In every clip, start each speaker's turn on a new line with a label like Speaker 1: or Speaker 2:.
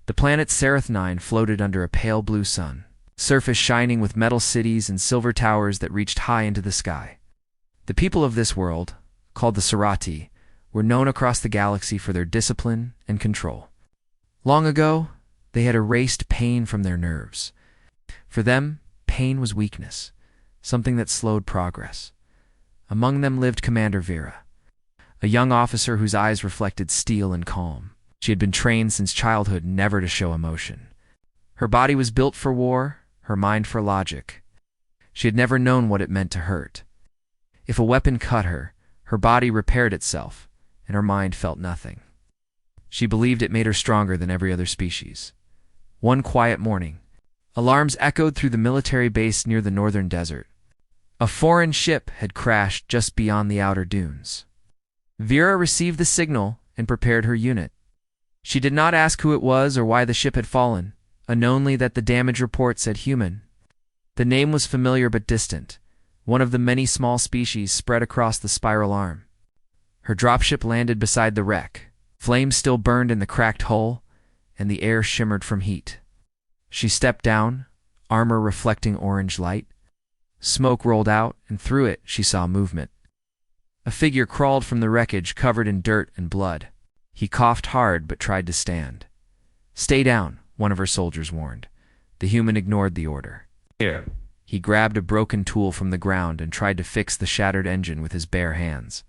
Speaker 1: The planet Sarath-9 floated under a pale blue sun, surface shining with metal cities and silver towers that reached high into the sky. The people of this world, called the Sarati, were known across the galaxy for their discipline and control. Long ago, they had erased pain from their nerves. For them, pain was weakness, something that slowed progress. Among them lived Commander Vera, a young officer whose eyes reflected steel and calm. She had been trained since childhood never to show emotion. Her body was built for war, her mind for logic. She had never known what it meant to hurt. If a weapon cut her, her body repaired itself, and her mind felt nothing. She believed it made her stronger than every other species. One quiet morning, alarms echoed through the military base near the northern desert. A foreign ship had crashed just beyond the outer dunes. Vera received the signal and prepared her unit. She did not ask who it was or why the ship had fallen, only that the damage report said human. The name was familiar but distant, one of the many small species spread across the spiral arm. Her dropship landed beside the wreck. Flames still burned in the cracked hull, and the air shimmered from heat. She stepped down, armor reflecting orange light. Smoke rolled out, and through it she saw movement. A figure crawled from the wreckage covered in dirt and blood. He coughed hard but tried to stand. "Stay down," one of her soldiers warned. The human ignored the order.
Speaker 2: Here.
Speaker 1: He grabbed a broken tool from the ground and tried to fix the shattered engine with his bare hands.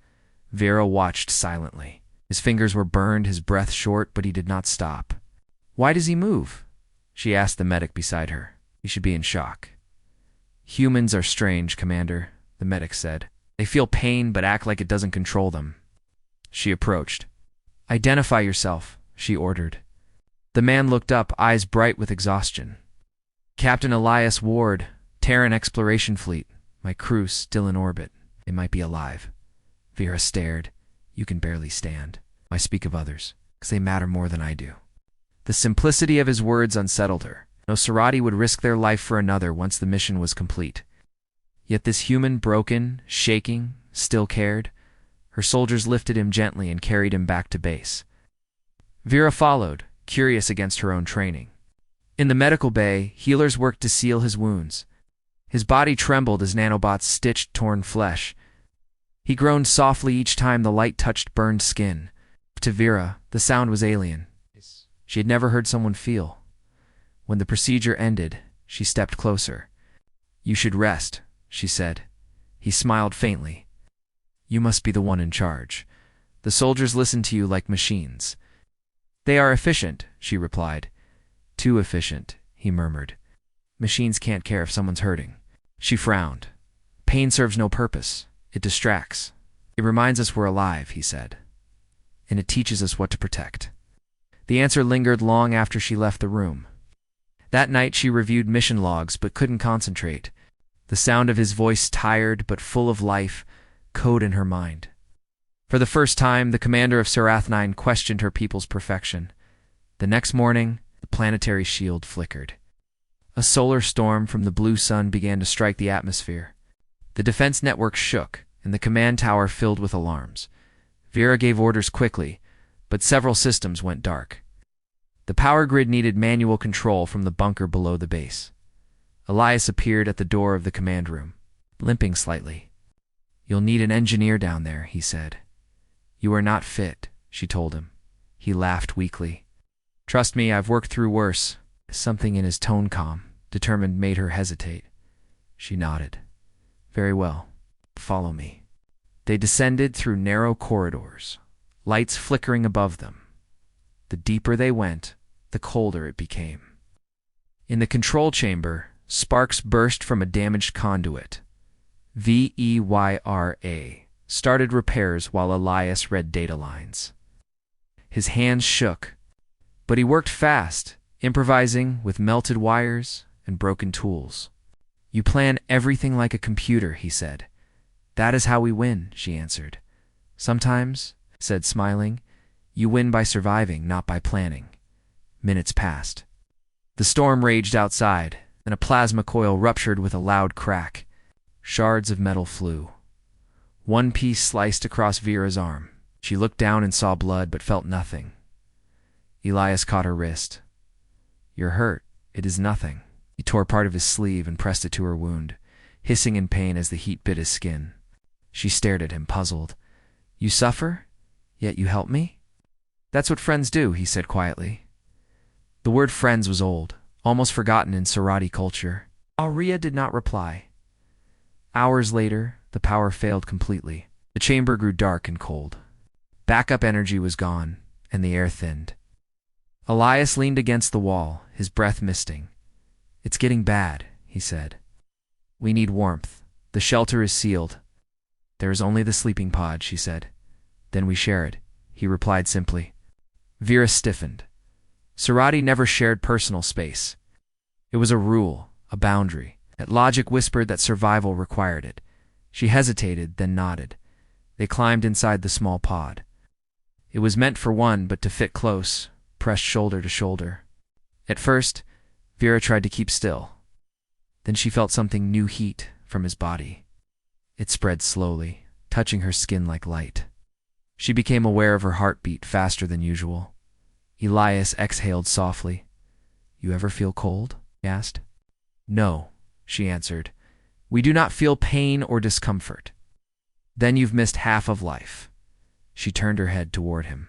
Speaker 1: Vera watched silently. His fingers were burned, his breath short, but he did not stop. "Why does he move?" she asked the medic beside her. "He should be in shock." "Humans are strange, Commander," the medic said. "They feel pain but act like it doesn't control them." She approached. "Identify yourself," she ordered. The man looked up, eyes bright with exhaustion. "Captain Elias Ward, Terran Exploration Fleet. My crew still in orbit. They might be alive." Vera stared. "You can barely stand. I speak of others, because they matter more than I do." The simplicity of his words unsettled her. No Sarati would risk their life for another once the mission was complete. Yet this human, broken, shaking, still cared. Her soldiers lifted him gently and carried him back to base. Vera followed, curious against her own training. In the medical bay, healers worked to seal his wounds. His body trembled as nanobots stitched torn flesh. He groaned softly each time the light touched burned skin. To Vera, the sound was alien. She had never heard someone feel. When the procedure ended, she stepped closer. "You should rest," she said. He smiled faintly. "You must be the one in charge. The soldiers listen to you like machines." "They are efficient," she replied. "Too efficient," he murmured. "Machines can't care if someone's hurting." She frowned. "Pain serves no purpose. It distracts. It reminds us we're alive," he said. "And it teaches us what to protect." The answer lingered long after she left the room. That night she reviewed mission logs but couldn't concentrate. The sound of his voice, tired but full of life, code in her mind. For the first time, the commander of Sarath-9 questioned her people's perfection. The next morning, the planetary shield flickered. A solar storm from the blue sun began to strike the atmosphere. The defense network shook, and the command tower filled with alarms. Vera gave orders quickly, but several systems went dark. The power grid needed manual control from the bunker below the base. Elias appeared at the door of the command room, limping slightly. "You'll need an engineer down there," he said. "You are not fit," she told him. He laughed weakly. "Trust me, I've worked through worse." Something in his tone, calm, determined, made her hesitate. She nodded. "Very well. Follow me." They descended through narrow corridors, lights flickering above them. The deeper they went, the colder it became. In the control chamber, sparks burst from a damaged conduit. VEYRA started repairs while Elias read data lines. His hands shook, but he worked fast, improvising with melted wires and broken tools. "You plan everything like a computer," he said. "That is how we win," she answered. "Sometimes," said smiling, "you win by surviving, not by planning." Minutes passed. The storm raged outside, and a plasma coil ruptured with a loud crack. Shards of metal flew. One piece sliced across Vera's arm. She looked down and saw blood, but felt nothing. Elias caught her wrist. "You're hurt. It is nothing." He tore part of his sleeve and pressed it to her wound, hissing in pain as the heat bit his skin. She stared at him, puzzled. "You suffer? Yet you help me?" "That's what friends do," he said quietly. The word friends was old, almost forgotten in Sarati culture. Aurea did not reply. Hours later, the power failed completely. The chamber grew dark and cold. Backup energy was gone, and the air thinned. Elias leaned against the wall, his breath misting. "It's getting bad," he said. "We need warmth. The shelter is sealed." "There is only the sleeping pod," she said. "Then we share it," he replied simply. Vera stiffened. Sarati never shared personal space. It was a rule, a boundary. That logic whispered that survival required it. She hesitated, then nodded. They climbed inside the small pod. It was meant for one, but to fit close, pressed shoulder to shoulder. At first, Vera tried to keep still. Then she felt something new heat from his body. It spread slowly, touching her skin like light. She became aware of her heartbeat faster than usual. Elias exhaled softly. "You ever feel cold?" he asked. "No," she answered. "We do not feel pain or discomfort." "Then you've missed half of life." She turned her head toward him.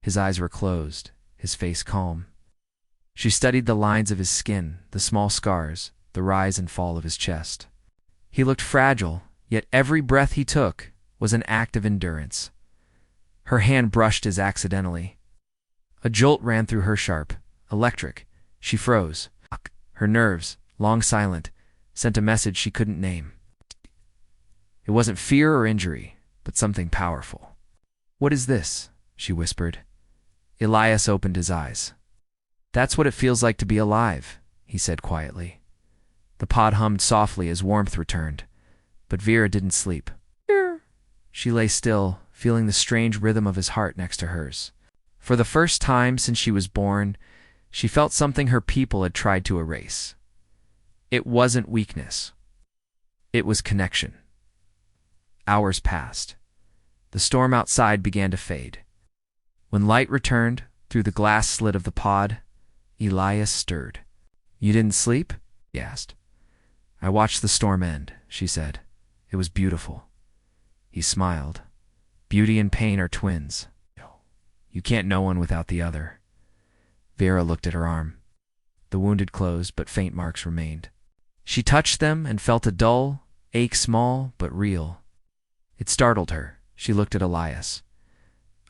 Speaker 1: His eyes were closed, his face calm. She studied the lines of his skin, the small scars, the rise and fall of his chest. He looked fragile, yet every breath he took was an act of endurance. Her hand brushed his accidentally. A jolt ran through her sharp, electric. She froze. Her nerves, long silent, sent a message she couldn't name. It wasn't fear or injury, but something powerful. "What is this?" she whispered. Elias opened his eyes. "That's what it feels like to be alive," he said quietly. The pod hummed softly as warmth returned, but Vera didn't sleep. She lay still, feeling the strange rhythm of his heart next to hers. For the first time since she was born, she felt something her people had tried to erase. It wasn't weakness. It was connection. Hours passed. The storm outside began to fade. When light returned through the glass slit of the pod, Elias stirred. "You didn't sleep?" he asked. "I watched the storm end," she said. "It was beautiful." He smiled. "Beauty and pain are twins. You can't know one without the other." Vera looked at her arm. The wound had closed, but faint marks remained. She touched them and felt a dull ache, small but real. It startled her. She looked at Elias.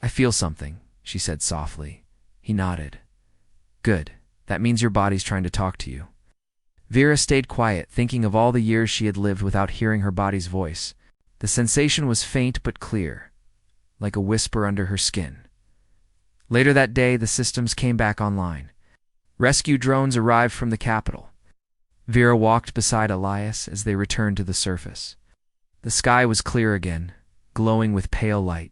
Speaker 1: "I feel something," she said softly. He nodded. "Good. That means your body's trying to talk to you." Vera stayed quiet, thinking of all the years she had lived without hearing her body's voice. The sensation was faint but clear, like a whisper under her skin. Later that day, the systems came back online. Rescue drones arrived from the capital. Vera walked beside Elias as they returned to the surface. The sky was clear again, glowing with pale light.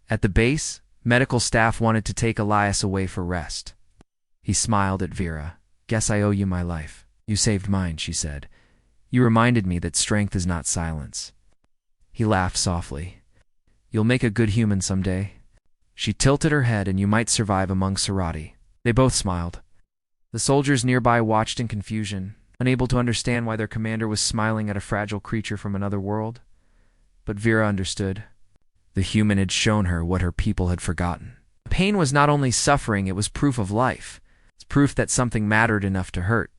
Speaker 1: At the base, medical staff wanted to take Elias away for rest. He smiled at Vera. "Guess I owe you my life." "You saved mine," she said. "You reminded me that strength is not silence." He laughed softly. "You'll make a good human someday." She tilted her head, "And you might survive among Sarati." They both smiled. The soldiers nearby watched in confusion, unable to understand why their commander was smiling at a fragile creature from another world. But Vera understood. The human had shown her what her people had forgotten. Pain was not only suffering, it was proof of life. It's proof that something mattered enough to hurt.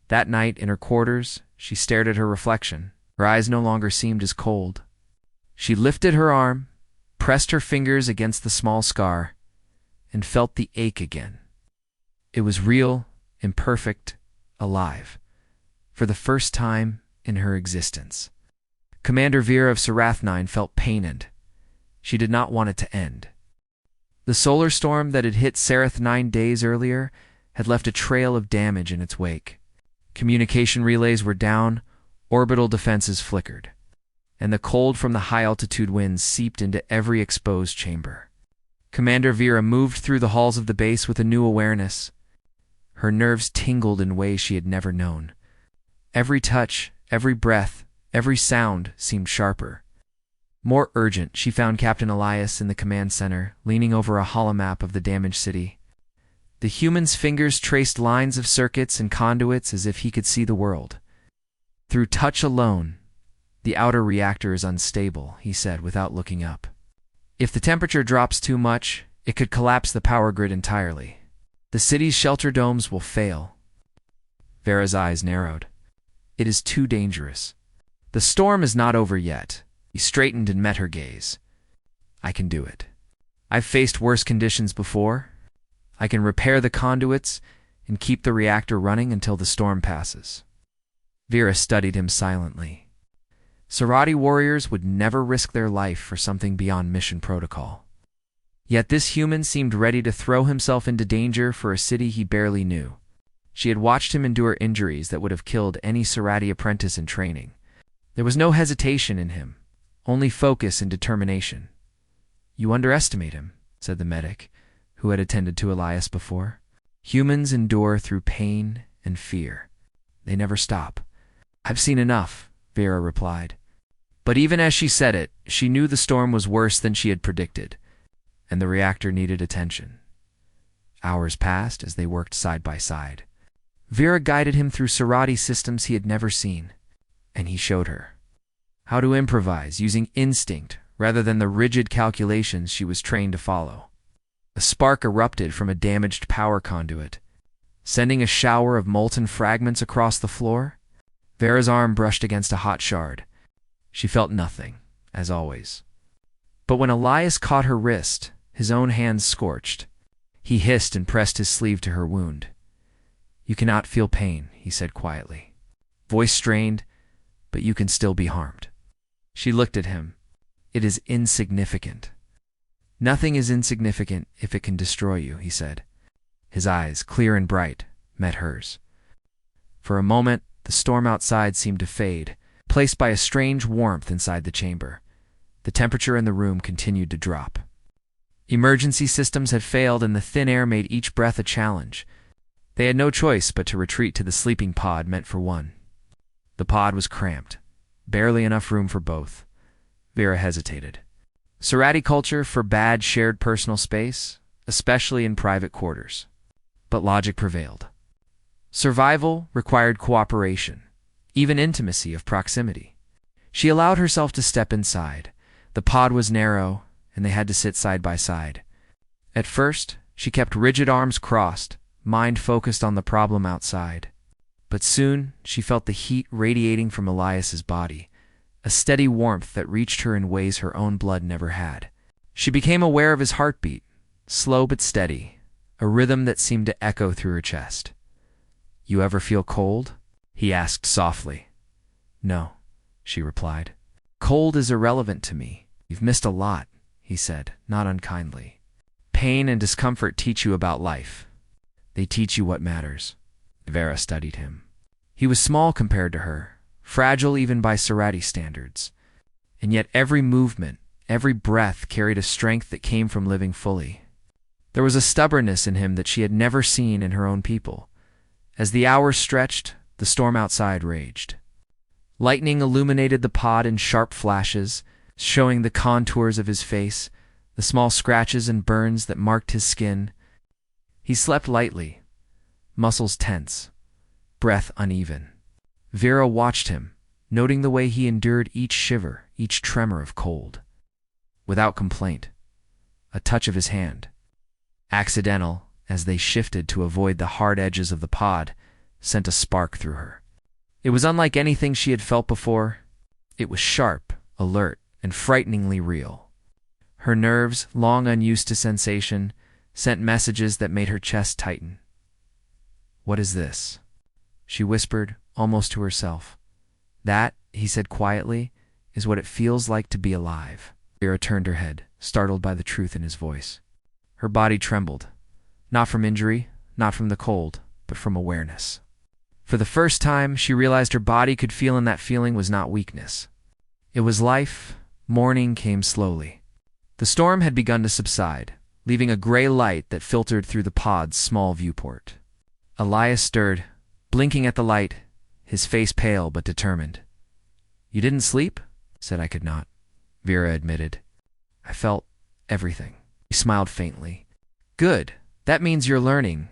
Speaker 1: That night, in her quarters, she stared at her reflection. Her eyes no longer seemed as cold. She lifted her arm, pressed her fingers against the small scar, and felt the ache again. It was real, imperfect, alive, for the first time in her existence. Commander Vera of Sarath-9 felt pained. She did not want it to end. The solar storm that had hit Sarath 9 days earlier had left a trail of damage in its wake. Communication relays were down, orbital defenses flickered, and the cold from the high-altitude winds seeped into every exposed chamber. Commander Vera moved through the halls of the base with a new awareness. Her nerves tingled in ways she had never known. Every touch, every breath, every sound seemed sharper. More urgent, she found Captain Elias in the command center, leaning over a holomap of the damaged city. The human's fingers traced lines of circuits and conduits as if he could see the world. Through touch alone, the outer reactor is unstable, he said without looking up. If the temperature drops too much, it could collapse the power grid entirely. The city's shelter domes will fail. Vera's eyes narrowed. It is too dangerous. The storm is not over yet. He straightened and met her gaze. I can do it. I've faced worse conditions before. I can repair the conduits and keep the reactor running until the storm passes. Vera studied him silently. Sarati warriors would never risk their life for something beyond mission protocol. Yet this human seemed ready to throw himself into danger for a city he barely knew. She had watched him endure injuries that would have killed any Sarati apprentice in training. There was no hesitation in him, only focus and determination. You underestimate him, said the medic, who had attended to Elias before. Humans endure through pain and fear. They never stop. I've seen enough, Vera replied. But even as she said it, she knew the storm was worse than she had predicted, and the reactor needed attention. Hours passed as they worked side by side. Vera guided him through Sarati systems he had never seen, and he showed her how to improvise using instinct rather than the rigid calculations she was trained to follow. A spark erupted from a damaged power conduit, sending a shower of molten fragments across the floor. Vera's arm brushed against a hot shard. She felt nothing, as always. But when Elias caught her wrist, his own hands scorched. He hissed and pressed his sleeve to her wound. You cannot feel pain, he said quietly. Voice strained, but you can still be harmed. She looked at him. It is insignificant. Nothing is insignificant if it can destroy you, he said. His eyes, clear and bright, met hers. For a moment, the storm outside seemed to fade, placed by a strange warmth inside the chamber. The temperature in the room continued to drop. Emergency systems had failed, and the thin air made each breath a challenge. They had no choice but to retreat to the sleeping pod meant for one. The pod was cramped, barely enough room for both. Vera hesitated. Sarati culture forbade shared personal space, especially in private quarters. But logic prevailed. Survival required cooperation, even intimacy of proximity. She allowed herself to step inside. The pod was narrow, and they had to sit side by side. At first, she kept rigid arms crossed, mind focused on the problem outside. But soon, she felt the heat radiating from Elias's body, a steady warmth that reached her in ways her own blood never had. She became aware of his heartbeat, slow but steady, a rhythm that seemed to echo through her chest. You ever feel cold? He asked softly. No, she replied. Cold is irrelevant to me. You've missed a lot, he said, not unkindly. Pain and discomfort teach you about life. They teach you what matters. Vera studied him. He was small compared to her, fragile even by Sarati standards. And yet every movement, every breath carried a strength that came from living fully. There was a stubbornness in him that she had never seen in her own people. As the hours stretched, the storm outside raged. Lightning illuminated the pod in sharp flashes, showing the contours of his face, the small scratches and burns that marked his skin. He slept lightly, muscles tense, breath uneven. Vera watched him, noting the way he endured each shiver, each tremor of cold. Without complaint, a touch of his hand, accidental as they shifted to avoid the hard edges of the pod, sent a spark through her. It was unlike anything she had felt before. It was sharp, alert, and frighteningly real. Her nerves, long unused to sensation, sent messages that made her chest tighten. What is this? She whispered, almost to herself. That, he said quietly, is what it feels like to be alive. Vera turned her head, startled by the truth in his voice. Her body trembled, not from injury, not from the cold, but from awareness. For the first time, she realized her body could feel, and that feeling was not weakness. It was life. Morning came slowly. The storm had begun to subside, leaving a gray light that filtered through the pod's small viewport. Elias stirred, blinking at the light, his face pale but determined. You didn't sleep? Said I could not. Vera admitted. I felt everything. He smiled faintly. Good. That means you're learning.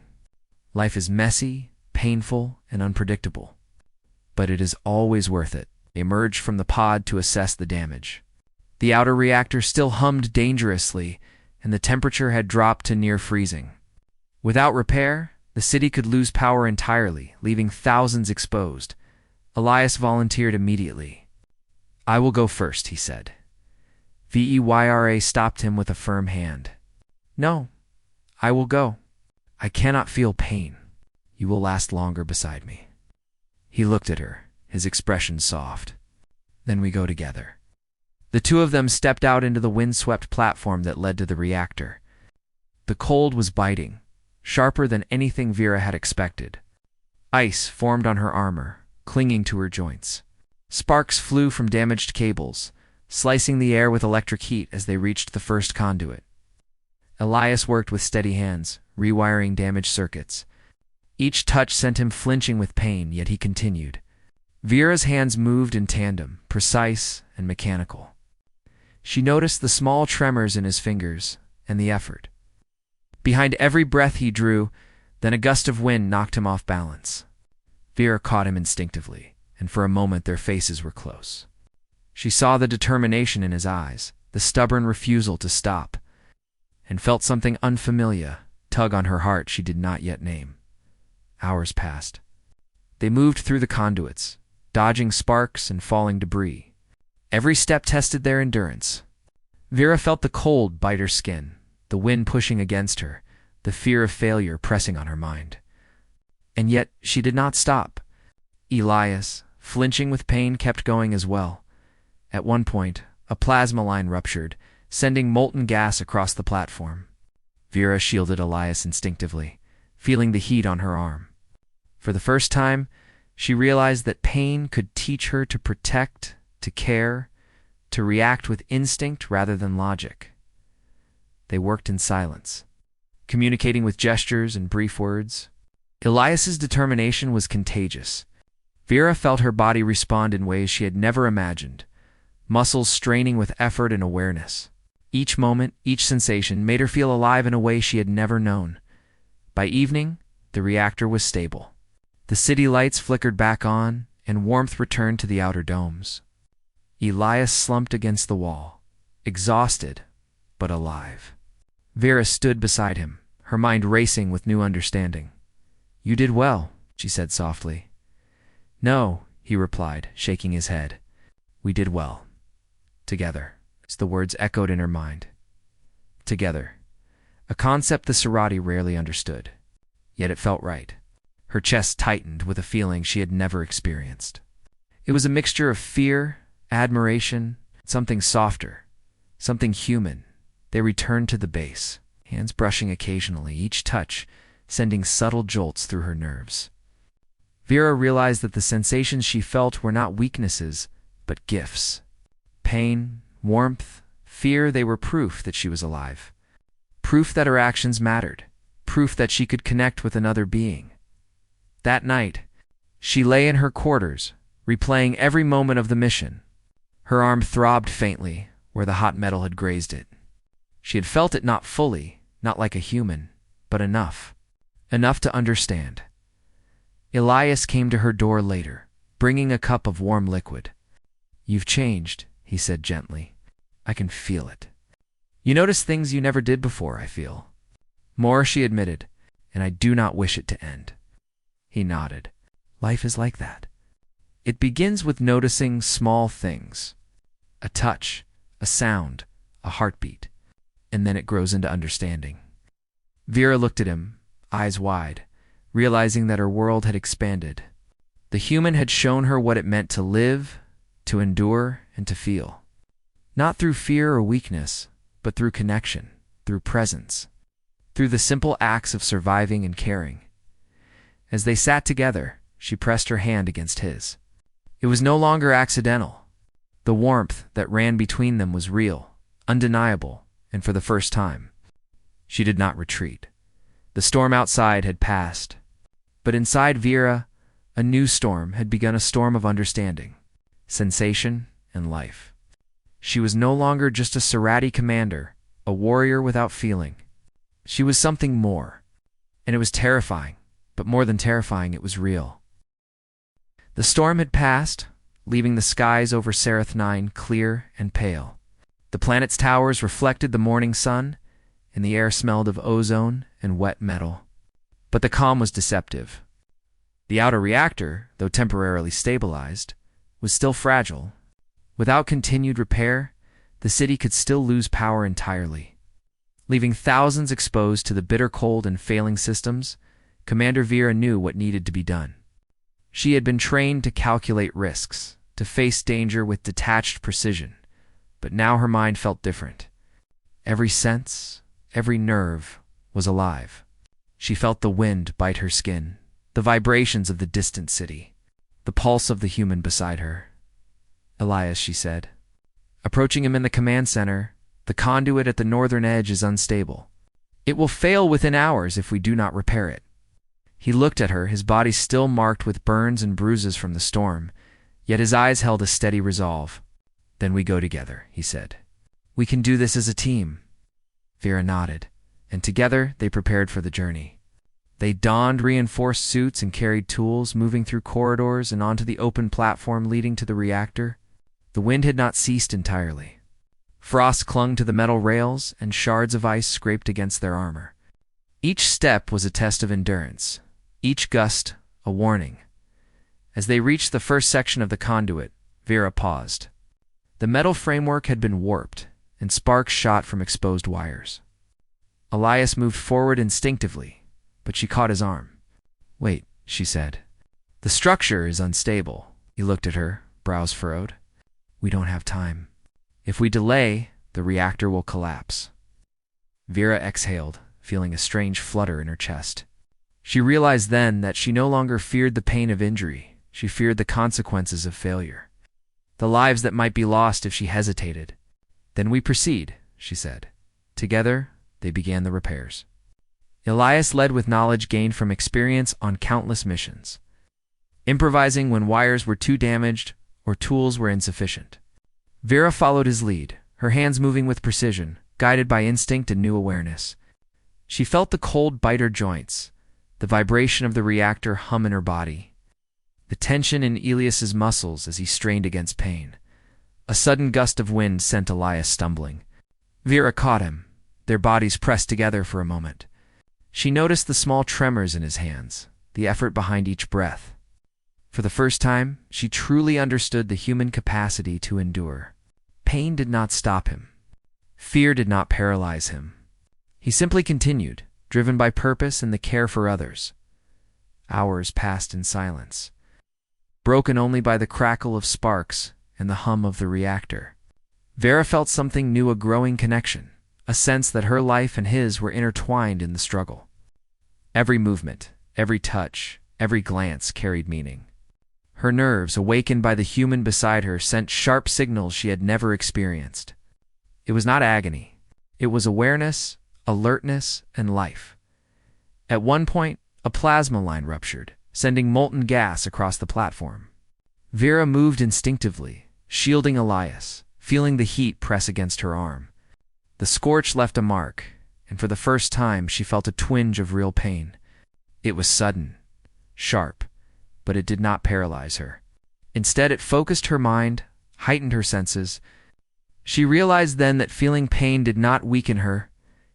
Speaker 1: Life is messy, painful, and unpredictable. But it is always worth it. They emerged from the pod to assess the damage. The outer reactor still hummed dangerously, and the temperature had dropped to near freezing. Without repair, the city could lose power entirely, leaving thousands exposed. Elias volunteered immediately. "I will go first," he said. Veyra stopped him with a firm hand. "No, I will go. I cannot feel pain. You will last longer beside me." He looked at her, his expression soft. "Then we go together." The two of them stepped out into the wind-swept platform that led to the reactor. The cold was biting, sharper than anything Vera had expected. Ice formed on her armor, clinging to her joints. Sparks flew from damaged cables, slicing the air with electric heat as they reached the first conduit. Elias worked with steady hands, rewiring damaged circuits. Each touch sent him flinching with pain, yet he continued. Vera's hands moved in tandem, precise and mechanical. She noticed the small tremors in his fingers and the effort. Behind every breath he drew, then a gust of wind knocked him off balance. Vera caught him instinctively, and for a moment their faces were close. She saw the determination in his eyes, the stubborn refusal to stop, and felt something unfamiliar tug on her heart she did not yet name. Hours passed. They moved through the conduits, dodging sparks and falling debris. Every step tested their endurance. Vera felt the cold bite her skin, the wind pushing against her, the fear of failure pressing on her mind. And yet she did not stop. Elias, flinching with pain, kept going as well. At one point, a plasma line ruptured, sending molten gas across the platform. Vera shielded Elias instinctively, feeling the heat on her arm. For the first time, she realized that pain could teach her to protect, to care, to react with instinct rather than logic. They worked in silence, communicating with gestures and brief words. Elias's determination was contagious. Vera felt her body respond in ways she had never imagined, muscles straining with effort and awareness. Each moment, each sensation made her feel alive in a way she had never known. By evening, the reactor was stable. The city lights flickered back on, and warmth returned to the outer domes. Elias slumped against the wall, exhausted, but alive. Vera stood beside him, her mind racing with new understanding. "You did well," she said softly. "No," he replied, shaking his head. "We did well. Together." As the words echoed in her mind. Together. A concept the Serati rarely understood. Yet it felt right. Her chest tightened with a feeling she had never experienced. It was a mixture of fear, admiration, something softer, something human. They returned to the base, hands brushing occasionally, each touch sending subtle jolts through her nerves. Vera realized that the sensations she felt were not weaknesses, but gifts. Pain, warmth, fear, they were proof that she was alive. Proof that her actions mattered. Proof that she could connect with another being. That night, she lay in her quarters, replaying every moment of the mission. Her arm throbbed faintly where the hot metal had grazed it. She had felt it not fully, not like a human, but enough. Enough to understand. Elias came to her door later, bringing a cup of warm liquid. "You've changed," he said gently. "I can feel it. You notice things you never did before, I feel." "More," she admitted, "and I do not wish it to end." He nodded. "Life is like that. It begins with noticing small things. A touch, a sound, a heartbeat, and then it grows into understanding." Vera looked at him, eyes wide, realizing that her world had expanded. The human had shown her what it meant to live, to endure, and to feel. Not through fear or weakness, but through connection, through presence, through the simple acts of surviving and caring. As they sat together, she pressed her hand against his. It was no longer accidental. The warmth that ran between them was real, undeniable, and for the first time. She did not retreat. The storm outside had passed, but inside Vera, a new storm had begun, a storm of understanding, sensation, and life. She was no longer just a Serati commander, a warrior without feeling. She was something more, And it was terrifying, but more than terrifying, it was real. The storm had passed, leaving the skies over Seraph 9 clear and pale. The planet's towers reflected the morning sun, and the air smelled of ozone and wet metal. But the calm was deceptive. The outer reactor, though temporarily stabilized, was still fragile. Without continued repair, the city could still lose power entirely. Leaving thousands exposed to the bitter cold and failing systems, Commander Vera knew what needed to be done. She had been trained to calculate risks, to face danger with detached precision, but now her mind felt different. Every sense, every nerve was alive. She felt the wind bite her skin, the vibrations of the distant city, the pulse of the human beside her. "Elias," she said. Approaching him in the command center, "The conduit at the northern edge is unstable. It will fail within hours if we do not repair it." He looked at her, his body still marked with burns and bruises from the storm, yet his eyes held a steady resolve. "Then we go together," he said. "We can do this as a team." Vera nodded, and together they prepared for the journey. They donned reinforced suits and carried tools, moving through corridors and onto the open platform leading to the reactor. The wind had not ceased entirely. Frost clung to the metal rails, and shards of ice scraped against their armor. Each step was a test of endurance, each gust a warning. As they reached the first section of the conduit, Vera paused. The metal framework had been warped, and sparks shot from exposed wires. Elias moved forward instinctively, but she caught his arm. "Wait," she said. "The structure is unstable." He looked at her, brows furrowed. "We don't have time. If we delay, the reactor will collapse." Vera exhaled, feeling a strange flutter in her chest. She realized then that she no longer feared the pain of injury. She feared the consequences of failure, the lives that might be lost if she hesitated. "Then we proceed," she said. Together, they began the repairs. Elias led with knowledge gained from experience on countless missions, improvising when wires were too damaged or tools were insufficient. Vera followed his lead, her hands moving with precision, guided by instinct and new awareness. She felt the cold bite her joints, the vibration of the reactor hum in her body, the tension in Elias's muscles as he strained against pain. A sudden gust of wind sent Elias stumbling. Vera caught him, their bodies pressed together for a moment. She noticed the small tremors in his hands, the effort behind each breath. For the first time, she truly understood the human capacity to endure. Pain did not stop him. Fear did not paralyze him. He simply continued, driven by purpose and the care for others. Hours passed in silence, broken only by the crackle of sparks and the hum of the reactor. Vera felt something new, a growing connection, a sense that her life and his were intertwined in the struggle. Every movement, every touch, every glance carried meaning. Her nerves, awakened by the human beside her, sent sharp signals she had never experienced. It was not agony. It was awareness, alertness, and life. At one point, a plasma line ruptured, sending molten gas across the platform. Vera moved instinctively, shielding Elias, feeling the heat press against her arm. The scorch left a mark, and for the first time she felt a twinge of real pain. It was sudden, sharp, but it did not paralyze her. Instead, it focused her mind, heightened her senses. She realized then that feeling pain did not weaken her.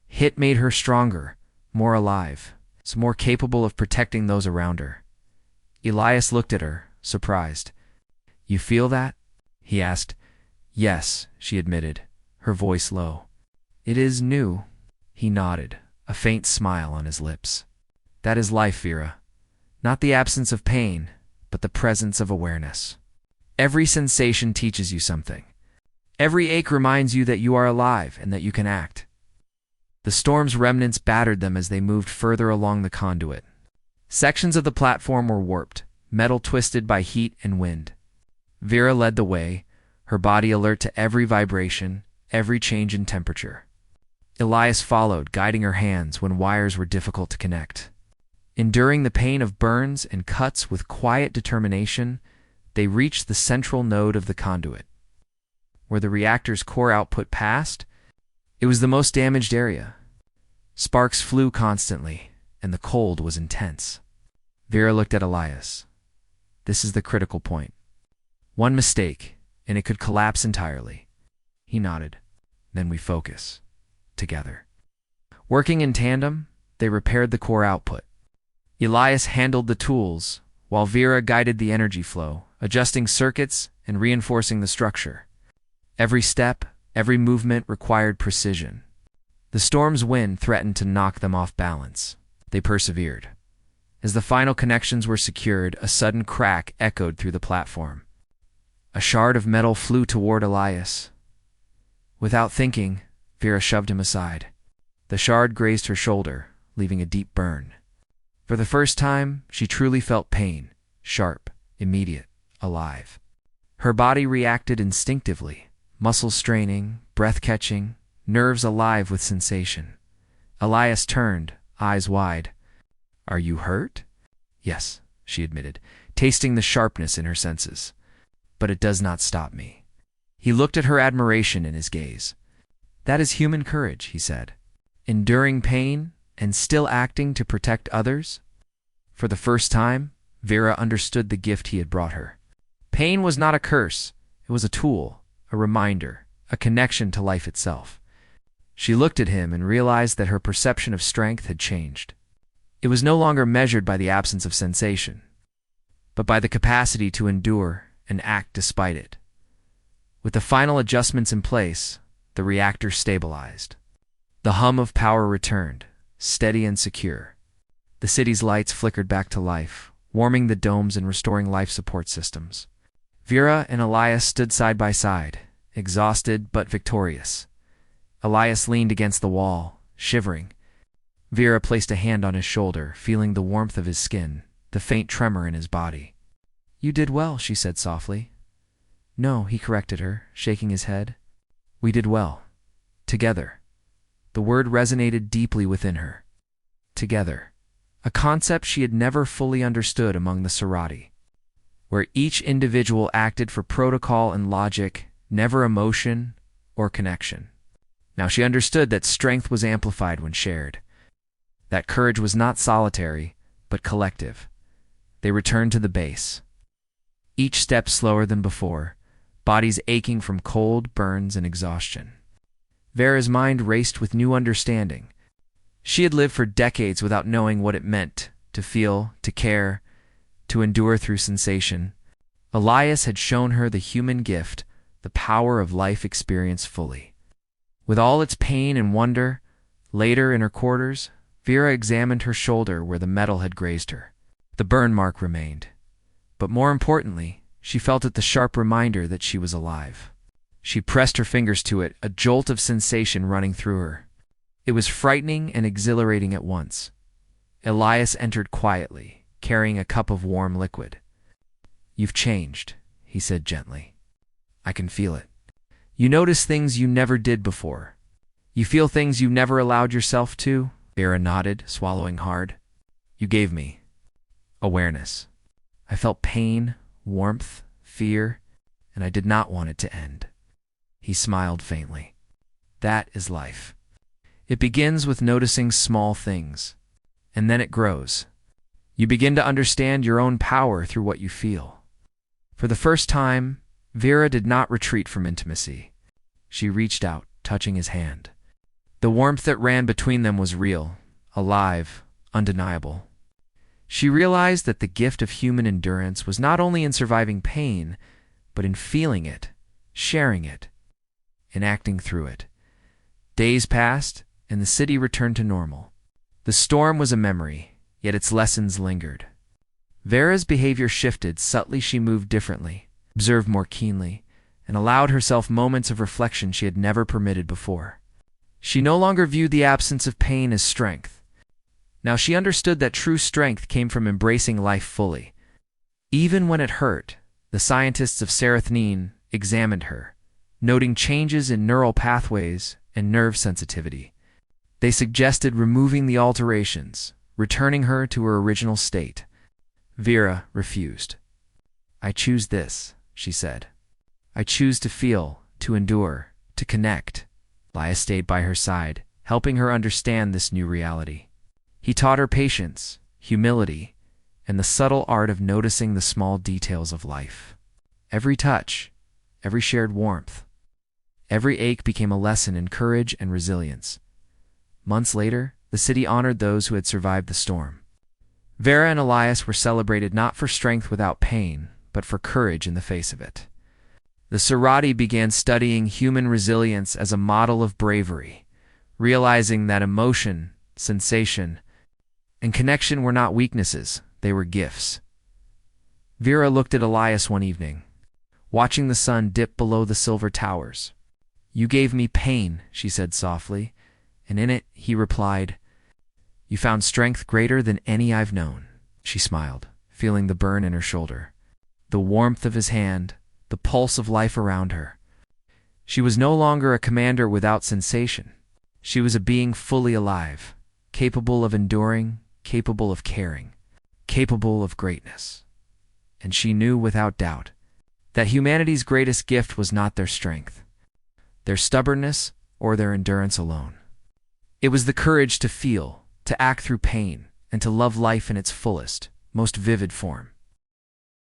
Speaker 1: It made her stronger, more alive, more capable of protecting those around her. Elias looked at her, surprised. "You feel that?" he asked. "Yes," she admitted, her voice low. "It is new." He nodded, a faint smile on his lips. "That is life, Vera. Not the absence of pain, but the presence of awareness. Every sensation teaches you something. Every ache reminds you that you are alive and that you can act." The storm's remnants battered them as they moved further along the conduit. Sections of the platform were warped, metal twisted by heat and wind. Vera led the way, her body alert to every vibration, every change in temperature. Elias followed, guiding her hands when wires were difficult to connect. Enduring the pain of burns and cuts with quiet determination, they reached the central node of the conduit. Where the reactor's core output passed, it was the most damaged area. Sparks flew constantly, and the cold was intense. Vera looked at Elias. This is the critical point. One mistake, and it could collapse entirely. He nodded. Then we focus. Together. Working in tandem, they repaired the core output. Elias handled the tools, while Vera guided the energy flow, adjusting circuits and reinforcing the structure. Every step, every movement required precision. The storm's wind threatened to knock them off balance. They persevered. As the final connections were secured, a sudden crack echoed through the platform. A shard of metal flew toward Elias. Without thinking, Vera shoved him aside. The shard grazed her shoulder, leaving a deep burn. For the first time, she truly felt pain, sharp, immediate, alive. Her body reacted instinctively, muscles straining, breath catching, nerves alive with sensation. Elias turned, eyes wide. Are you hurt? Yes, she admitted, tasting the sharpness in her senses. But it does not stop me. He looked at her, admiration in his gaze. That is human courage, he said. Enduring pain and still acting to protect others? For the first time, Vera understood the gift he had brought her. Pain was not a curse. It was a tool, a reminder, a connection to life itself. She looked at him and realized that her perception of strength had changed. It was no longer measured by the absence of sensation, but by the capacity to endure and act despite it. With the final adjustments in place, the reactor stabilized. The hum of power returned, steady and secure. The city's lights flickered back to life, warming the domes and restoring life support systems. Vera and Elias stood side by side, exhausted but victorious. Elias leaned against the wall, shivering. Vera placed a hand on his shoulder, feeling the warmth of his skin, the faint tremor in his body. You did well, she said softly. No, he corrected her, shaking his head. We did well. Together. The word resonated deeply within her. Together. A concept she had never fully understood among the Serati, where each individual acted for protocol and logic, never emotion or connection. Now she understood that strength was amplified when shared. That courage was not solitary, but collective. They returned to the base. Each step slower than before, bodies aching from cold, burns, and exhaustion. Vera's mind raced with new understanding. She had lived for decades without knowing what it meant to feel, to care, to endure through sensation. Elias had shown her the human gift, the power of life experienced fully. With all its pain and wonder, later in her quarters, Vera examined her shoulder where the metal had grazed her. The burn mark remained. But more importantly, she felt it the sharp reminder that she was alive. She pressed her fingers to it, a jolt of sensation running through her. It was frightening and exhilarating at once. Elias entered quietly, carrying a cup of warm liquid. You've changed, he said gently. I can feel it. You notice things you never did before. You feel things you never allowed yourself to? Vera nodded, swallowing hard. You gave me awareness. I felt pain, warmth, fear, and I did not want it to end. He smiled faintly. That is life. It begins with noticing small things, and then it grows. You begin to understand your own power through what you feel. For the first time, Vera did not retreat from intimacy. She reached out, touching his hand. The warmth that ran between them was real, alive, undeniable. She realized that the gift of human endurance was not only in surviving pain, but in feeling it, sharing it, and acting through it. Days passed, and the city returned to normal. The storm was a memory, yet its lessons lingered. Vera's behavior shifted. Subtly she moved differently, observed more keenly, and allowed herself moments of reflection she had never permitted before. She no longer viewed the absence of pain as strength. Now she understood that true strength came from embracing life fully. Even when it hurt, the scientists of Sarathnin examined her, noting changes in neural pathways and nerve sensitivity. They suggested removing the alterations, returning her to her original state. Vera refused. I choose this, she said. I choose to feel, to endure, to connect. Elias stayed by her side, helping her understand this new reality. He taught her patience, humility, and the subtle art of noticing the small details of life. Every touch, every shared warmth, every ache became a lesson in courage and resilience. Months later, the city honored those who had survived the storm. Vera and Elias were celebrated not for strength without pain, but for courage in the face of it. The Serati began studying human resilience as a model of bravery, realizing that emotion, sensation, and connection were not weaknesses, they were gifts. Vera looked at Elias one evening, watching the sun dip below the silver towers. "You gave me pain," she said softly, and in it he replied, "You found strength greater than any I've known." She smiled, feeling the burn in her shoulder, the warmth of his hand, the pulse of life around her. She was no longer a commander without sensation. She was a being fully alive, capable of enduring, capable of caring, capable of greatness. And she knew without doubt that humanity's greatest gift was not their strength, their stubbornness, or their endurance alone. It was the courage to feel, to act through pain, and to love life in its fullest, most vivid form.